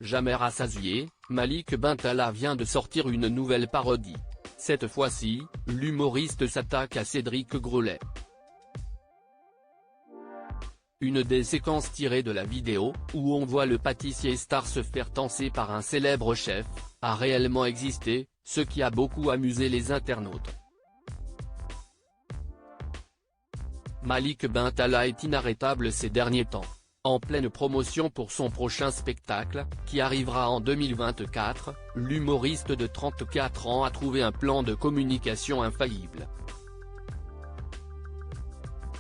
Jamais rassasié, Malik Bentala vient de sortir une nouvelle parodie. Cette fois-ci, l'humoriste s'attaque à Cédric Grolet. Une des séquences tirées de la vidéo, où on voit le pâtissier star se faire tancer par un célèbre chef, a réellement existé, ce qui a beaucoup amusé les internautes. Malik Bentala est inarrêtable ces derniers temps. En pleine promotion pour son prochain spectacle, qui arrivera en 2024, l'humoriste de 34 ans a trouvé un plan de communication infaillible.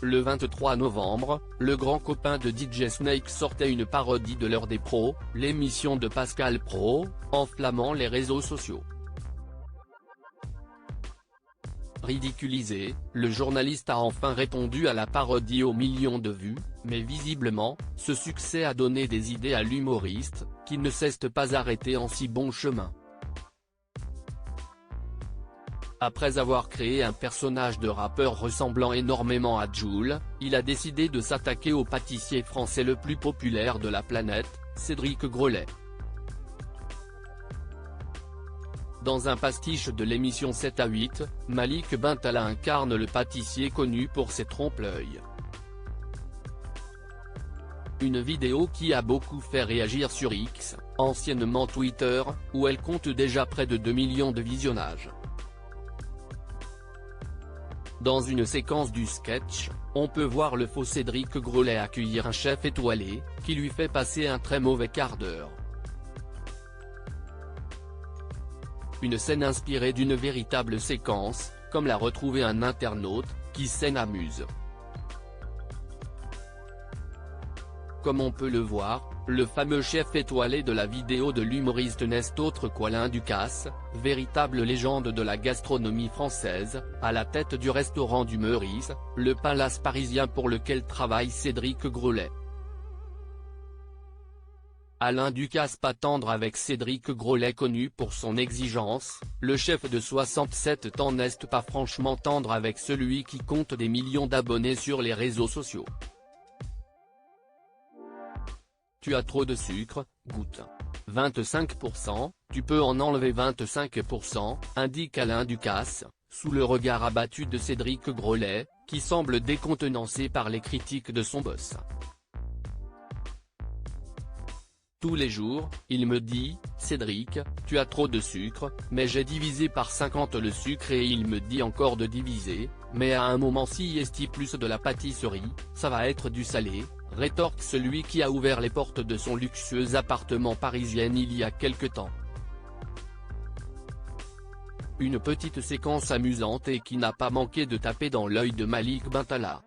Le 23 novembre, le grand copain de DJ Snake sortait une parodie de l'heure des pros, l'émission de Pascal Praud, enflammant les réseaux sociaux. Ridiculisé, le journaliste a enfin répondu à la parodie aux millions de vues, mais visiblement, ce succès a donné des idées à l'humoriste, qui ne s'est pas arrêté en si bon chemin. Après avoir créé un personnage de rappeur ressemblant énormément à Jul, il a décidé de s'attaquer au pâtissier français le plus populaire de la planète, Cédric Grolet. Dans un pastiche de l'émission 7 à 8, Malik Bentala incarne le pâtissier connu pour ses trompe-l'œil. Une vidéo qui a beaucoup fait réagir sur X, anciennement Twitter, où elle compte déjà près de 2 millions de visionnages. Dans une séquence du sketch, on peut voir le faux Cédric Grolet accueillir un chef étoilé, qui lui fait passer un très mauvais quart d'heure. Une scène inspirée d'une véritable séquence, comme l'a retrouvé un internaute, qui s'en amuse. Comme on peut le voir, le fameux chef étoilé de la vidéo de l'humoriste n'est autre qu'Alain Ducasse, véritable légende de la gastronomie française, à la tête du restaurant du Meurice, le palace parisien pour lequel travaille Cédric Grolet. Alain Ducasse pas tendre avec Cédric Grolet connu pour son exigence, le chef de 67 ans n'est pas franchement tendre avec celui qui compte des millions d'abonnés sur les réseaux sociaux. Tu as trop de sucre, goûte. 25%, tu peux en enlever 25%, indique Alain Ducasse, sous le regard abattu de Cédric Grolet, qui semble décontenancé par les critiques de son boss. Tous les jours, il me dit, Cédric, tu as trop de sucre, mais j'ai divisé par 50 le sucre et il me dit encore de diviser, mais à un moment si est plus de la pâtisserie, ça va être du salé, rétorque celui qui a ouvert les portes de son luxueux appartement parisien il y a quelque temps. Une petite séquence amusante et qui n'a pas manqué de taper dans l'œil de Malik Bentala.